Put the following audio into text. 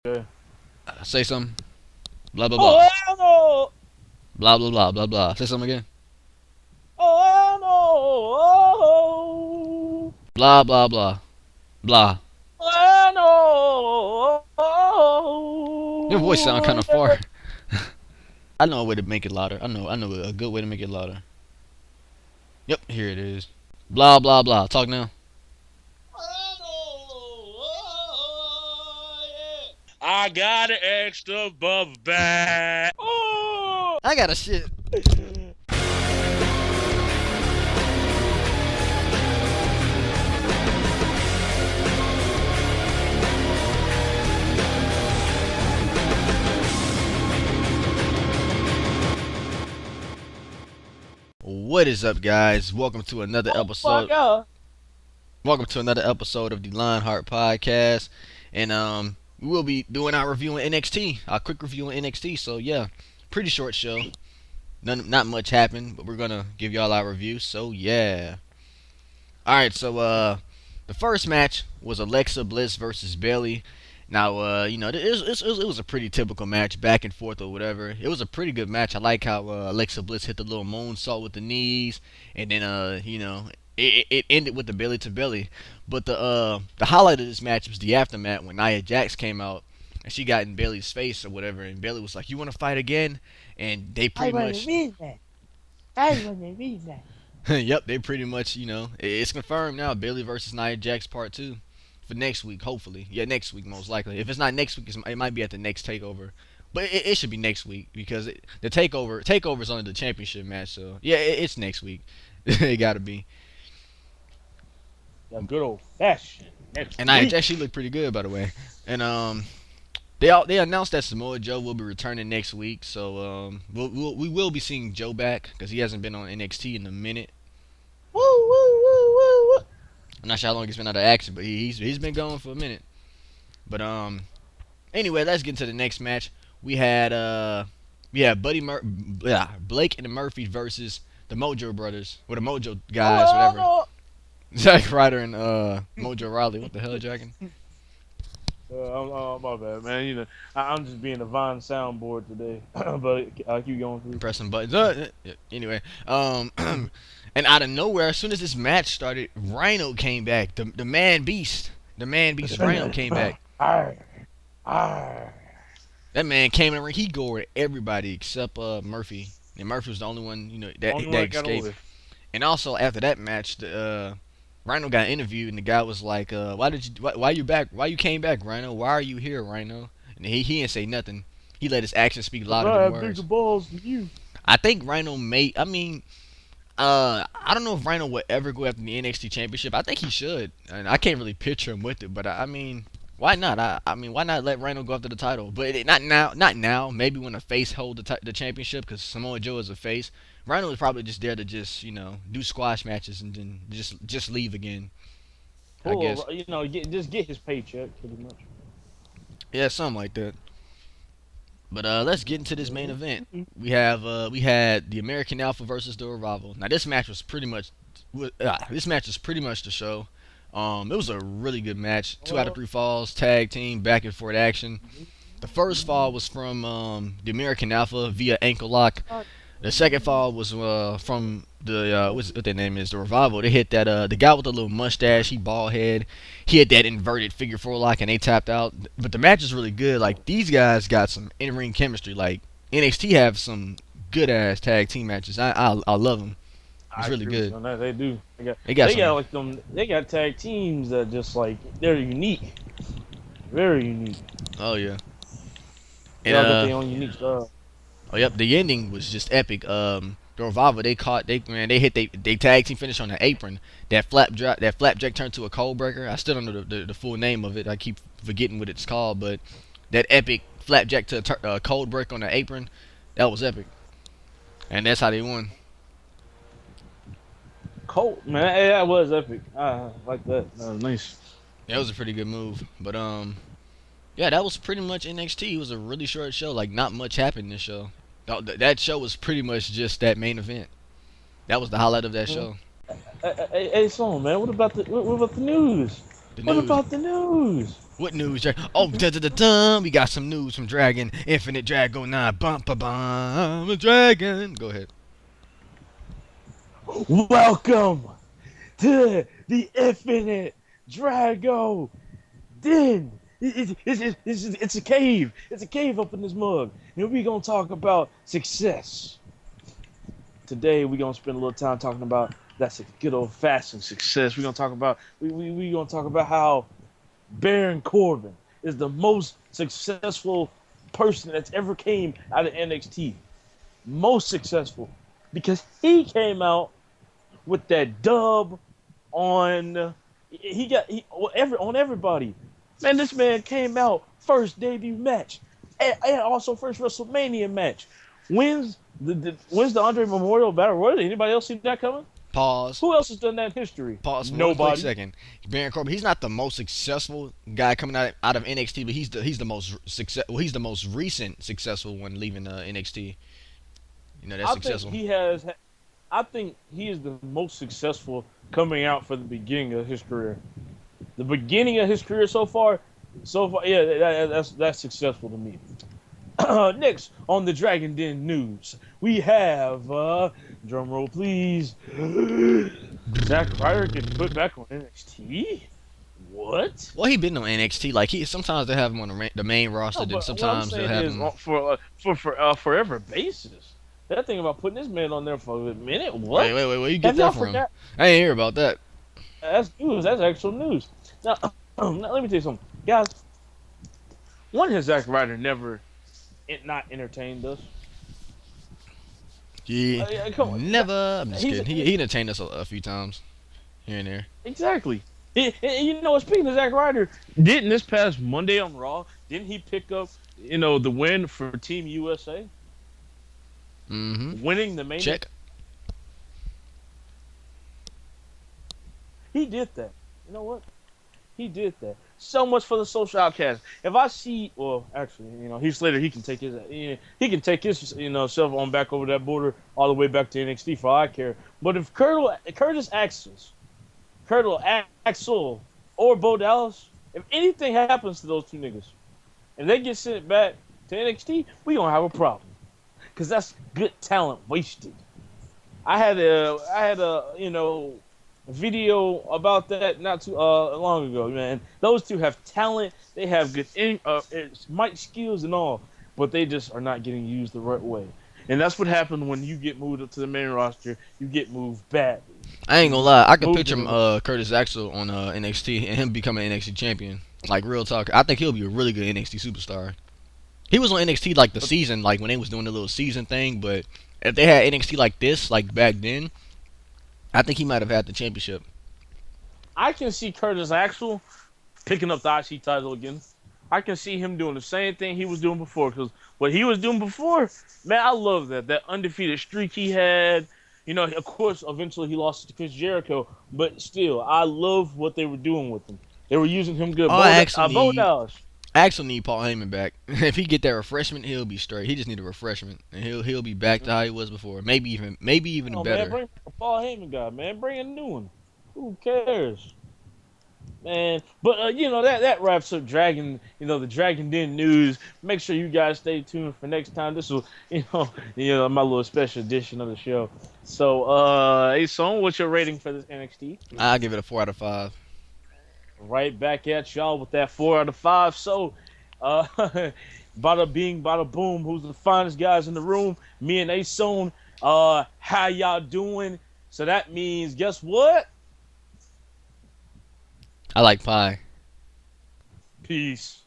Okay. Say something. Blah blah blah. Oh, hell no! Blah blah blah blah blah. Say something again. Oh, hell no! Blah blah blah blah. Oh, hell no! Your voice sound kind Oh, of far. yeah. I know a way to make it louder. I know a good way to make it louder. Yep, here it is. Blah blah blah. Talk now. I got an extra buff bag. Oh! I got a shit. What is up, guys? Welcome to another Oh my episode. god. Welcome to another episode of the Lionheart Podcast, and we will be doing our review on NXT, our quick review on NXT. So yeah, pretty short show. Not much happened, but we're gonna give y'all our review. So yeah. All right. So the first match was Alexa Bliss versus Bayley. Now it was a pretty typical match, back and forth or whatever. It was a pretty good match. I like how Alexa Bliss hit the little moonsault with the knees, and then it ended with the belly to belly. But the highlight of this match was the aftermath when Nia Jax came out and she got in Bayley's face or whatever, and Bayley was like, "You want to fight again?" And they I pretty want to much, read that. I want to read that. yep, they pretty much, it's confirmed now. Bayley versus Nia Jax part 2 for next week, hopefully. Yeah, next week most likely. If it's not next week, it might be at the next takeover. But it should be next week because the takeover is only the championship match. So yeah, it's next week. It gotta be. The good old fashioned next And I week. actually look pretty good, by the way. And they announced that Samoa Joe will be returning next week. So we will be seeing Joe back because he hasn't been on NXT in a minute. Woo, woo, woo, woo, woo. I'm not sure how long he's been out of action, but he's been going for a minute. But anyway, let's get into the next match. We had Blake and the Murphys versus the Mojo Brothers, or the Mojo guys, Oh, whatever. hell Zack Ryder and Mojo Riley. What the hell, Dragon? no! My bad, man. I'm just being a Vine soundboard today. But I'll keep going through. Pressing buttons. Anyway, and out of nowhere, as soon as this match started, Rhyno came back. The man beast. The man beast Rhyno came back. Arr, arr. That man came in the ring. He gored everybody except Murphy. And Murphy was the only one, Only that one got escaped. over. And also after that match, Rhino got interviewed, and the guy was like, why you back? Why you came back, Rhino? Why are you here, Rhino?" And he didn't say nothing. He let his actions speak louder I than have words. bigger balls than you. I think Rhino I don't know if Rhino would ever go after the NXT Championship. I think he should, and I can't really picture him with it. But I mean, why not? I mean, why not let Rhino go after the title? But not now. Not now. Maybe when a face hold the championship, because Samoa Joe is a face. Rhino is probably just there to just do squash matches and then just leave again. I guess. Just get his paycheck, pretty much. Yeah, something like that. But let's get into this main event. We had the American Alpha versus the Revival. Now this match was pretty much the show. It was a really good match. 2 out of 3 falls, tag team, back and forth action. The first fall was from the American Alpha via ankle lock. The second fall was from the what their name is, the Revival. They hit that the guy with the little mustache, he bald head. He had that inverted figure 4 lock and they tapped out. But the match is really good. Like, these guys got some in ring chemistry. Like, NXT have some good ass tag team matches. I love them. It's I really agree with good. you on that. They do. They got They some. got like them. They got tag teams that just like they're unique, very unique. Oh yeah. They And all got their own unique style. oh yep, the ending was just epic. The Revival, they hit they tag team finish on the apron. That flapjack turned to a cold breaker. I still don't know the full name of it. I keep forgetting what it's called, but that epic flapjack to a cold break on the apron, that was epic. And that's how they won. Colt, man, that was epic. I like that. That was nice. That was a pretty good move. But yeah, that was pretty much NXT. It was a really short show. Like, not much happened in this show. That show was pretty much just that main event. That was the highlight of that show. Hey, so man, what about the news? The What news. about the news? What news, Dragon? Oh, da da da da. We got some news from Dragon Infinite Drago 9. Bum ba bum. Dragon. Go ahead. Welcome to the Infinite Drago Den. It's a cave. It's a cave up in this mug. And we're going to talk about success. Today, we're going to spend a little time talking about that's a good old fashioned success. We're going to talk about we going to talk about how Baron Corbin is the most successful person that's ever came out of NXT. Most successful. Because he came out with that dub on on everybody. Man, this man came out first debut match and also first WrestleMania match. Wins the Andre Memorial Battle Royal. Anybody else see that coming? Pause. Who else has done that in history? Pause for 1 quick Nobody. second. Baron Corbin, he's not the most successful guy coming out of NXT, but he's the most success. Well, he's the most recent successful one leaving NXT. You know, that's I think successful. he has. I think he is the most successful coming out for the beginning of his career. The beginning of his career so far, yeah, that's successful to me. Next on the Dragon Den news, we have drum roll please. Zack Ryder getting put back on NXT. What? Well, he been on NXT. Like he sometimes they have him on the main roster, No, then but what I'm sometimes they'll saying have is him. for forever basis. That thing about putting this man on there for a minute. What? Wait, where you get Have y'all that from? forgot? I ain't hear about that. That's news. That's actual news. Now, now let me tell you something, guys. One has Zack Ryder never not entertained us. Yeah, Come on. never. I'm just He's kidding. He entertained us a few times here and there. exactly. You know what? Speaking of Zack Ryder, didn't this past Monday on Raw? Didn't he pick up the win for Team USA, Mm-hmm. winning the main? Check. He did that. You know what? He did that. So much for the social outcast. If I see, well, actually, Heath Slater, he can take his self on back over that border all the way back to NXT for all I care. But if Curtis Axel, or Bo Dallas, if anything happens to those two niggas, and they get sent back to NXT, we gonna have a problem, cause that's good talent wasted. I had a video about that not too long ago, man. Those two have talent. They have good mic skills and all, but they just are not getting used the right way. And that's what happened when you get moved up to the main roster. You get moved badly. I ain't gonna lie. I could Moved picture in Curtis Axel on NXT and him becoming an NXT champion. Like real talk. I think he'll be a really good NXT superstar. He was on NXT like the season, like when they was doing the little season thing. But if they had NXT like this, like back then, I think he might have had the championship. I can see Curtis Axel picking up the IC title again. I can see him doing the same thing he was doing before. Because what he was doing before, man, I love that undefeated streak he had. Of course, eventually he lost to Chris Jericho, but still, I love what they were doing with him. They were using him good. Oh, Bo Dallas. Axel need Paul Heyman back. If he get that refreshment, he'll be straight. He just need a refreshment, and he'll be back to how he was before. Maybe even better. Man, bring a Paul Heyman guy, man. Bring a new one. Who cares? Man, but that wraps up the Dragon Den news. Make sure you guys stay tuned for next time. This will, my little special edition of the show. So, hey, Son, what's your rating for this NXT? I give it a 4 out of 5. Right back at y'all with that 4 out of 5. So, bada bing, bada boom. Who's the finest guys in the room? Me and Ason. How y'all doing? So that means, guess what? I like pie. Peace.